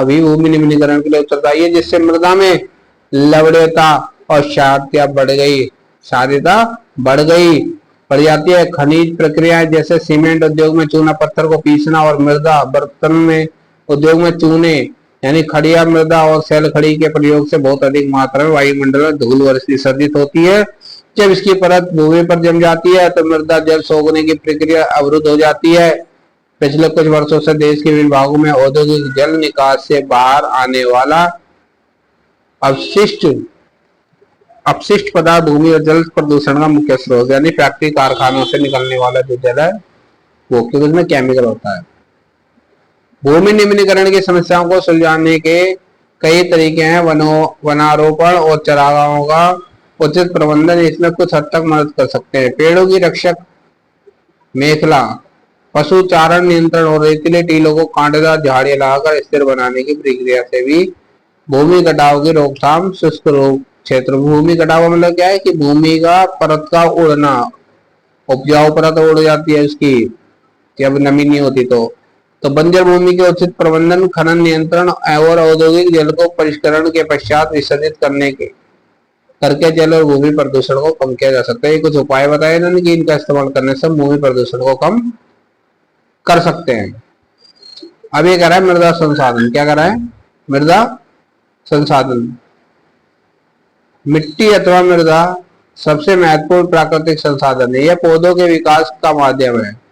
S1: भी भूमि निम्नीकरण के लिए उत्तरदायी है, जिससे मृदा में लवणता और क्षारीयता बढ़ जाती है। खनिज प्रक्रियाएं जैसे सीमेंट उद्योग में चूना पत्थर को पीसना और मृदा बर्तन में उद्योग में चूने यानी खड़िया मृदा और सेल खड़ी के प्रयोग से बहुत अधिक मात्रा में वायुमंडल में धूल विसर्जित होती है। जब इसकी परत भूमि पर जम जाती है तो मृदा जल सोखने की प्रक्रिया अवरुद्ध हो जाती है। पिछले कुछ वर्षों से देश के विभिन्न भागों में औद्योगिक जल निकास से बाहर आने वाला अपशिष्ट पदार्थ भूमि और जल प्रदूषण का मुख्य स्रोत, यानी फैक्ट्री कारखानों से निकलने वाला जो जल है वो, क्योंकि उसमें केमिकल होता है। भूमि निम्नीकरण की समस्याओं को सुलझाने के कई तरीके हैं। वनारोपण और चारागाहों का उचित प्रबंधन इसमें कुछ हद तक मदद कर सकते हैं। पेड़ों की रक्षक मेखला, पशु चारण नियंत्रण और रेतीले टीलों को कांटेदार झाड़ियां लगाकर स्थिर बनाने की प्रक्रिया से भी भूमि कटाव की रोकथाम। शुष्क रोग क्षेत्र, भूमि कटाव मतलब क्या है कि भूमि का परत का उड़ना, उपजाऊ परत उड़ जाती है उसकी, जब नमी नहीं होती तो बंजर भूमि के उचित प्रबंधन, खनन नियंत्रण और औद्योगिक जल को परिष्करण के पश्चात विसर्जित करके जल और भूमि प्रदूषण को कम किया जा सकता है। ये कुछ उपाय बताए इन्होंने कि इनका इस्तेमाल करने से भूमि प्रदूषण को कम कर सकते हैं। अब ये कह रहा है मृदा संसाधन, क्या कह रहा है? मृदा संसाधन। मिट्टी अथवा मृदा सबसे महत्वपूर्ण प्राकृतिक संसाधन है। यह पौधों के विकास का माध्यम है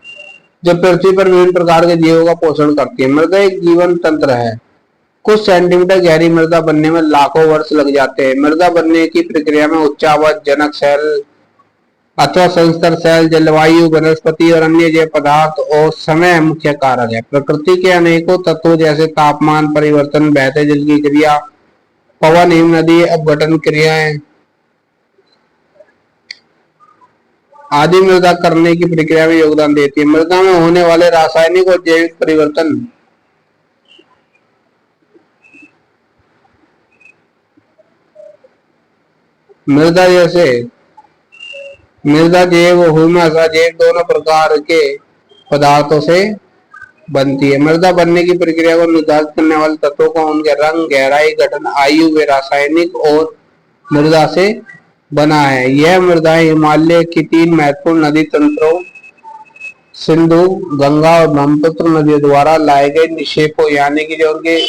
S1: जो पृथ्वी पर विभिन्न प्रकार के जीवों का पोषण करती है। मृदा एक जीवन तंत्र है। कुछ सेंटीमीटर गहरी मृदा बनने में लाखों वर्ष लग जाते हैं। मृदा बनने की प्रक्रिया में उच्चावच, जनक सेल अथवा संस्तर सेल, जलवायु, वनस्पति और अन्य जैव पदार्थ और समय मुख्य कारक है। प्रकृति के अनेकों तत्वों जैसे तापमान परिवर्तन, बहते जल की क्रिया, पवन, हिम नदी अपघटन क्रियाएं आदि मृदा करने की प्रक्रिया में योगदान देती है। मृदा में होने वाले रासायनिक और जैविक परिवर्तन मृदा जैव और ह्यूमस अजैव दोनों प्रकार के पदार्थों से बनती है। मृदा बनने की प्रक्रिया को निर्धारित करने वाले तत्वों को उनके रंग, गहराई, गठन, आयु व रासायनिक और मृदा से बना है। यह मृदा हिमालय की 3 महत्वपूर्ण नदी तंत्रों सिंधु, गंगा और ब्रह्मपुत्र नदियों द्वारा लाए गए निक्षेपों, यानी कि जो उनके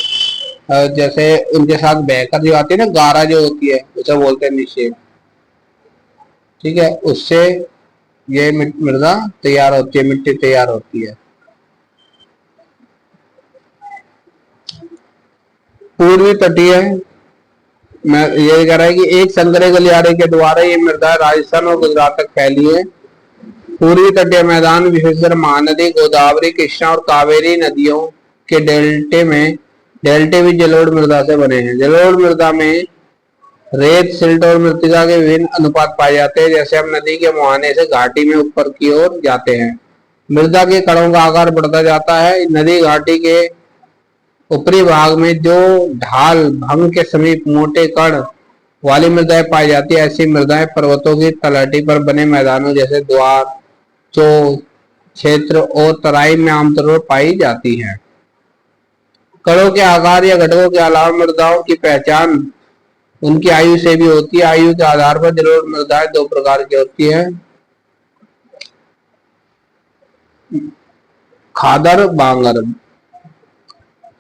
S1: जैसे उनके साथ बहकर जो आती है ना, गारा जो होती है उसे बोलते हैं निक्षेप, ठीक है, उससे ये मृदा तैयार होती है, मिट्टी तैयार होती है। पूर्वी तटीय, मैं ये कह रहा है कि एक संकरे गलियारे के द्वारा ये मृदा राजस्थान और गुजरात तक फैली है। पूर्वी तटीय मैदान विशेषकर महानदी, गोदावरी, कृष्णा और कावेरी नदियों के डेल्टे भी जलोढ़ मृदा से बने हैं। जलोढ़ मृदा में रेत, सिल्ट और मृतिका के विभिन्न अनुपात पाए जाते हैं। जैसे हम नदी के मुहाने से घाटी में ऊपर की ओर जाते हैं, मृदा के कणों का आकार बढ़ता जाता है। नदी घाटी के ऊपरी भाग में जो ढाल भंग के समीप मोटे कण वाली मृदाएं पाई जाती है, ऐसी मृदाएं पर्वतों की तलहटी पर बने मैदानों जैसे द्वार, चो क्षेत्र और तराई में आमतौर पर पाई जाती है। कणों के आकार या घटकों के अलावा मृदाओं की पहचान उनकी आयु से भी होती है। आयु के आधार पर जलोढ़ मृदाएं दो प्रकार की होती है, खादर बांगर।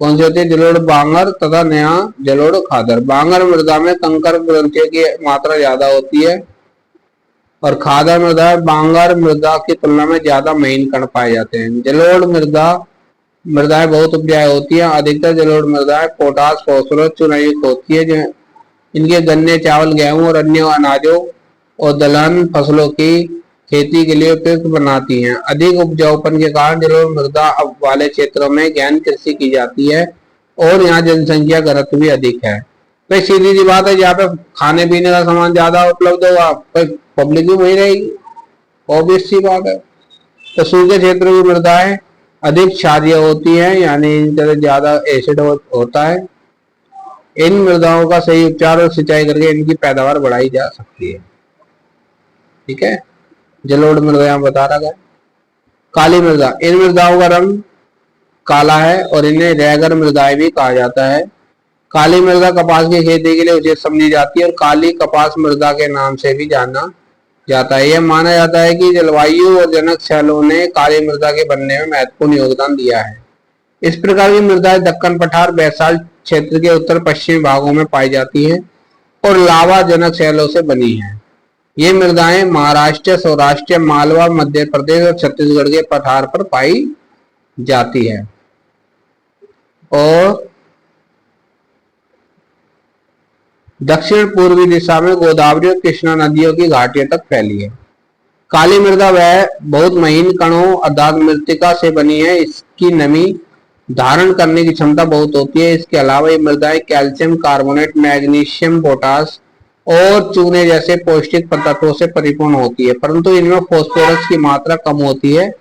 S1: कौन सी होती है? जलोढ़ बांगर तथा नया जलोढ़ खादर। बांगर मृदा में कंकर ग्रंथियों की मात्रा ज्यादा होती है और खादर मृदा बांगर मृदा की तुलना में ज्यादा महीन कण पाए जाते हैं। जलोढ़ मृदाएं बहुत उपजाऊ होती है। अधिकतर जलोढ़ मृदाएं पोटास, फास्फोरस, चूना युक्त होती है, जो इनके गन्ने, चावल, गेहूं और अन्य अनाजों और दलहन फसलों की खेती के लिए उपयुक्त बनाती हैं। अधिक उपजाऊपन के कारण जलोढ़ मृदा वाले क्षेत्रों में गहन कृषि की जाती है और यहाँ जनसंख्या घनत्व भी अधिक है। तो सीधी सी बात है, जहाँ पे खाने पीने का सामान ज्यादा उपलब्ध होगा, पब्लिक भी वही रहेगी, ऑब्वियस सी बात है। तो सूखे क्षेत्रों की मृदाएं अधिक क्षारीय होती हैं, यानी इनके ज्यादा एसिड होता है। इन मृदाओं का सही उपचार और सिंचाई करके इनकी पैदावार बढ़ाई जा सकती है। ठीक है, जलोढ़ मृदा यहाँ बता रहा है। काली मृदा, इन मृदाओं का रंग काला है और इन्हें रैगर मृदाएं भी कहा जाता है। काली मृदा कपास की खेती के लिए उचित समझी जाती है और काली कपास मृदा के नाम से भी जाना जाता है। यह माना जाता है कि जलवायु और जनक शैलों ने काली मृदा के बनने में महत्वपूर्ण योगदान दिया है। इस प्रकार की मृदाएं दक्कन पठार, बैसाल क्षेत्र के उत्तर पश्चिमी भागों में पाई जाती हैं और लावा जनक शैलों से बनी हैं। ये मृदाएं महाराष्ट्र, सौराष्ट्र, मालवा, मध्य प्रदेश और छत्तीसगढ़ के पठार पर पाई जाती है और दक्षिण पूर्वी दिशा में गोदावरी और कृष्णा नदियों की घाटियों तक फैली है। काली मृदा वह बहुत महीन कणों अर्थात मृतिका से बनी है। इसकी नमी धारण करने की क्षमता बहुत होती है। इसके अलावा ये मृदाएं कैल्शियम कार्बोनेट, मैग्नीशियम, पोटास और चूने जैसे पौष्टिक तत्वों से परिपूर्ण होती है, परंतु इनमें फास्फोरस की मात्रा कम होती है।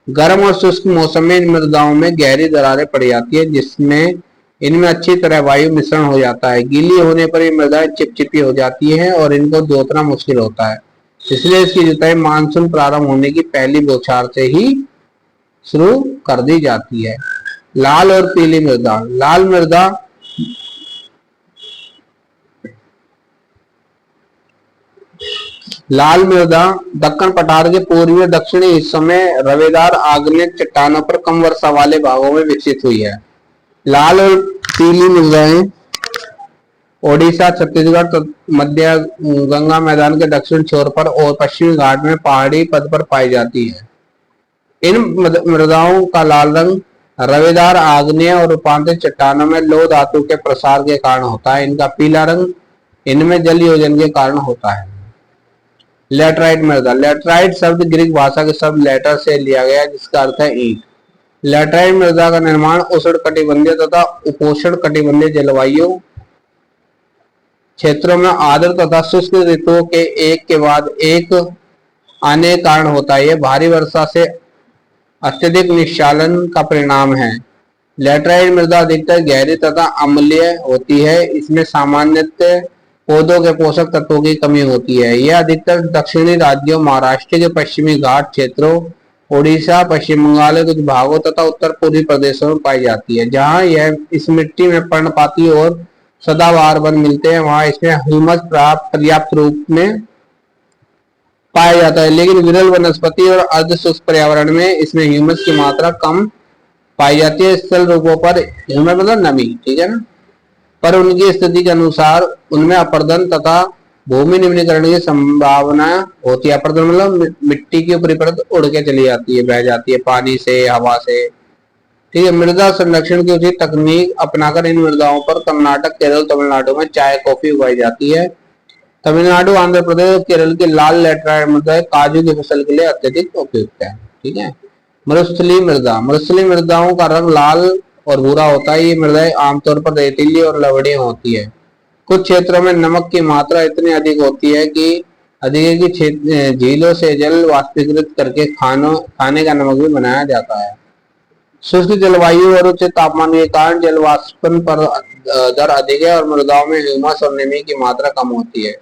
S1: गर्म और शुष्क मौसम में इन मृदाओं में गहरी दरारें पड़ जाती है, जिसमें इनमें अच्छी तरह वायु मिश्रण हो जाता है। गीली होने पर ये मृदाएं चिपचिपी हो जाती है और इनको जोतना मुश्किल होता है, इसलिए इसकी जुताई मानसून प्रारंभ होने की पहली बौछार से ही शुरू कर दी जाती है। लाल और पीली मृदा, लाल मृदा दक्कन पठार के पूर्वी और दक्षिणी हिस्सों में रवेदार आग्नेय चट्टानों पर कम वर्षा वाले भागों में विकसित हुई है। लाल और पीली मृदाएं ओडिशा, छत्तीसगढ़, मध्य गंगा मैदान के दक्षिण छोर पर और पश्चिमी घाट में पहाड़ी पद पर पाई जाती है। इन मृदाओं का लाल रंग रवेदार आग्नेय और रूपांतरित चट्टानों में लौह धातु के प्रसार के कारण होता है। इनका पीला रंग इनमें जल योजन के कारण होता है। लेटराइट मृदा, लेटराइट शब्द ग्रीक भाषा के शब्द लेटर से लिया गया, जिसका अर्थ है ईंट। लेटराइट मृदा का निर्माण उष्णकटिबंधीय तथा उपोष्ण कटिबंधीय जलवायु क्षेत्रों में आर्द्र तथा शुष्क ऋतुओं के एक के बाद एक आने के कारण होता है। यह भारी वर्षा से अत्यधिक निस्चालन का परिणाम है। लेटराइट मृदा अधिकतर गहरी तथा अम्लीय होती है। इसमें सामान्यतः पौधों के पोषक तत्वों की कमी होती है। यह अधिकतर दक्षिणी राज्यों, महाराष्ट्र के पश्चिमी घाट क्षेत्रों, ओडिशा, पश्चिम बंगाल के कुछ भागों तथा उत्तर पूर्वी प्रदेशों में पाई जाती है। जहां यह इस मिट्टी में पर्णपाती और सदाबहार वन मिलते हैं, वहां इसमें ह्यूमस पर्याप्त रूप में पाया जाता है, लेकिन विरल वनस्पति और अर्ध शुष्क पर्यावरण में इसमें ह्यूमस की मात्रा कम पाई जाती है। स्थल रूपों पर ह्यूमस मतलब नमी, ठीक है ना, पर उनकी स्थिति के अनुसार उनमें अपर्दन तथा भूमि निम्नीकरण की संभावना होती है। अपर्दन मतलब मिट्टी की ऊपरी परत उड़ के चली जाती है, बह जाती है पानी से, हवा से। ठीक है। मृदा संरक्षण की उचित तकनीक अपनाकर इन मृदाओं पर कर्नाटक, केरल, तमिलनाडु में चाय कॉफी उगाई जाती है। तमिलनाडु, आंध्र प्रदेश और केरल की लाल लैटराइट मृदा काजू की फसल के लिए अत्यधिक उपयुक्त है। ठीक है। मरुस्थलीय मृदा, मरुस्थलीय मृदाओं का रंग लाल और भूरा होता है। ये मृदाएं आमतौर पर रेतीली और लवणीय होती है। कुछ क्षेत्रों में नमक की मात्रा इतनी अधिक होती है कि झीलों से जल वाष्पीकृत करके खाने का नमक भी बनाया जाता है। शुष्क जलवायु और उच्च तापमान के कारण जल वाष्पन पर दर अधिक है और मृदाओं में ह्यूमस और नमी की मात्रा कम होती है।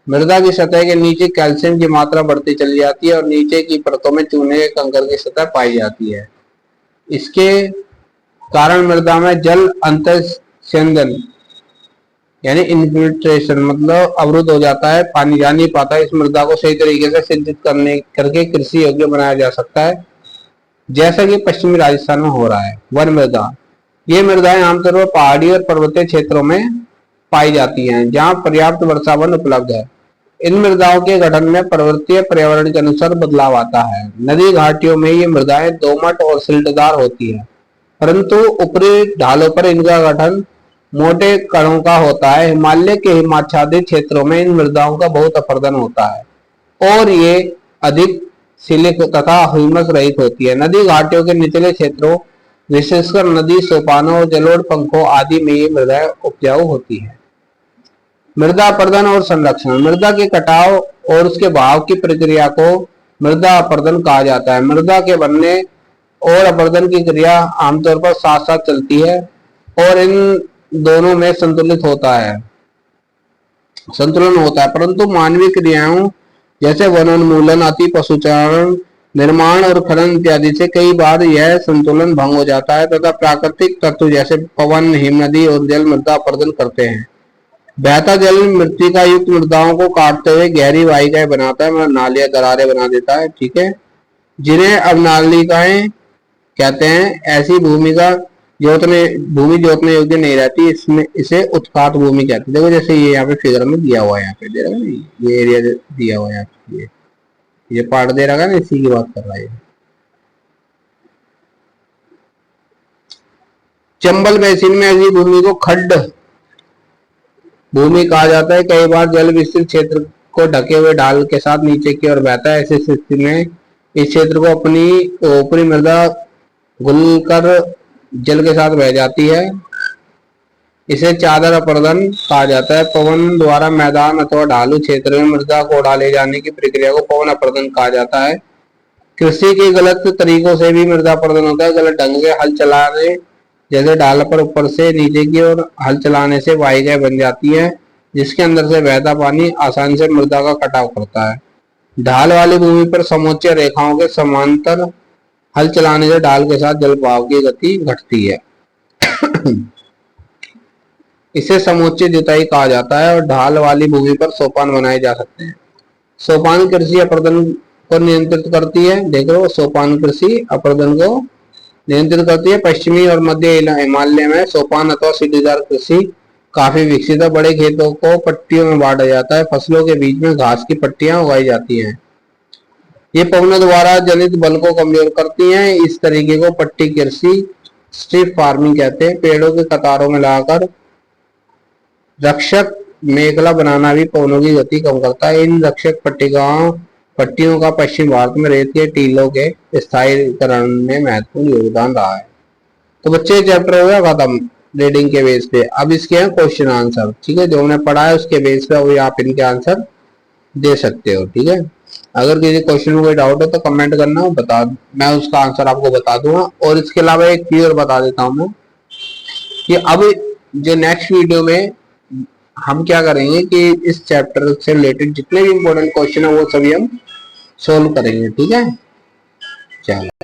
S1: मृदा की सतह के नीचे कैल्शियम की मात्रा बढ़ती चली जाती है और नीचे की परतों में चूने के कंकड़ की सतह पाई जाती है। इसके कारण मृदा में जल अंतःस्यंदन यानी इन्फिल्ट्रेशन मतलब अवरुद्ध हो जाता है, पानी जा नहीं पाता। इस मृदा को सही तरीके से सिंचित करके कृषि योग्य बनाया जा सकता है, जैसा कि पश्चिमी राजस्थान में हो रहा है। वन मृदा, ये मृदाएं आमतौर पर पहाड़ी और पर्वतीय क्षेत्रों में पाई जाती हैं, जहां पर्याप्त वर्षावन उपलब्ध है। इन मृदाओं के गठन में पर्वतीय पर्यावरण के अनुसार बदलाव आता है। नदी घाटियों में ये मृदाएं दोमट और सिल्टदार होती है, परंतु ऊपरी ढालों पर इनका गठन मोटे कणों का होता है। हिमालय के हिमाच्छादित क्षेत्रों में इन मृदाओं का बहुत अपर्दन होता है और ये अधिक सिलिक तथा ह्यूमस रहित होती है। नदी घाटियों के निचले क्षेत्रों, विशेषकर नदी सोपानों और जलोढ़ पंखों आदि में ये मृदाएं उपजाऊ होती है। मृदा अपर्दन और संरक्षण, मृदा के कटाव और उसके बहाव की प्रक्रिया को मृदा अपर्दन कहा जाता है। मृदा के बनने और अपर्दन की क्रिया आमतौर पर साथ साथ चलती है और इन दोनों में संतुलन होता है, परंतु मानवीय क्रियाओं जैसे वनोन्मूलन, अति पशुचारण, निर्माण और खनन इत्यादि से कई बार यह संतुलन भंग हो जाता है तथा प्राकृतिक तत्व जैसे पवन, हिमनदी और जल मृदा अपर्दन करते हैं। बहता जल मृत्तिका युक्त मृदाओं को काटते हुए गहरी वाहिकाएं बनाता है, मतलब नालियां, दरारें बना देता है। ठीक है। जिन्हें अवनालिकाएं कहते हैं। ऐसी भूमि जोतने योग्य नहीं रहती, इसमें इसे उत्पात भूमि कहते हैं। देखो जैसे ये यहाँ पे फिगर में दिया हुआ है, यहाँ पे दे रहा है, ये एरिया दिया हुआ है यहाँ पे, ये पार्ट दे रहा है ना, इसी की बात कर रहा है। चंबल बेसिन में ऐसी भूमि को खड्ड भूमि कहा जाता है। कई बार जल विस्तृत क्षेत्र को ढके हुए ढाल के साथ नीचे की ओर बहता है। ऐसी स्थिति में इस क्षेत्र को अपनी ऊपरी मृदा घुलकर जल के साथ बह जाती है। इसे चादर अपर्दन कहा जाता है। पवन द्वारा मैदान अथवा ढालू क्षेत्र में मृदा को उड़ा ले जाने की प्रक्रिया को पवन अपर्दन कहा जाता है। कृषि के गलत तरीकों से भी मृदा अपर्दन होता है। गलत ढंग से हल चलाने, जैसे ढाल पर ऊपर से नीचे की ओर हल चलाने से वाहिकाएं बन जाती है, जिसके अंदर से बहता पानी आसानी से मृदा का कटाव करता है। ढाल वाली भूमि पर समोच्च रेखाओं के समांतर हल चलाने से ढाल के साथ जल बहाव की गति घटती है। इसे समोच्च जुताई कहा जाता है और ढाल वाली भूमि पर सोपान बनाए जा सकते हैं। सोपान कृषि अपर्दन को नियंत्रित करती है। देखो, सोपान कृषि अपर्दन को नियंत्रित करती है। पश्चिमी और मध्य हिमालय में सोपान अथवा सीढ़ीदार कृषि काफी विकसित है। बड़े खेतों को पट्टियों में बांटा जाता है। फसलों के बीच में घास की पट्टियां उगाई जाती हैं। ये पवनों द्वारा जनित बल को कमजोर करती हैं। इस तरीके को पट्टी कृषि, स्ट्रिप फार्मिंग कहते हैं। पेड़ों के कतारों में लगाकर रक्षक मेखला बनाना भी पवनों की गति कम करता है। इन रक्षक पट्टियों का पश्चिम भारत में रेत के टीलों के स्थायीकरण में महत्वपूर्ण योगदान रहा है। तो बच्चे चैप्टर हो गया खत्म रीडिंग के बेस पे। अब इसके हैं क्वेश्चन आंसर। ठीक है, जो हमने पढ़ा है उसके बेस पे वही आप इनके आंसर दे सकते हो। ठीक है, अगर किसी क्वेश्चन में कोई डाउट हो तो कमेंट करना, मैं उसका आंसर आपको बता दूंगा। और इसके अलावा एक चीज और बता देता हूँ मैं कि अब जो नेक्स्ट वीडियो में हम क्या करेंगे कि इस चैप्टर से रिलेटेड जितने भी इंपॉर्टेंट क्वेश्चन है वो सभी हम सोल्व करेंगे। ठीक है, चलो।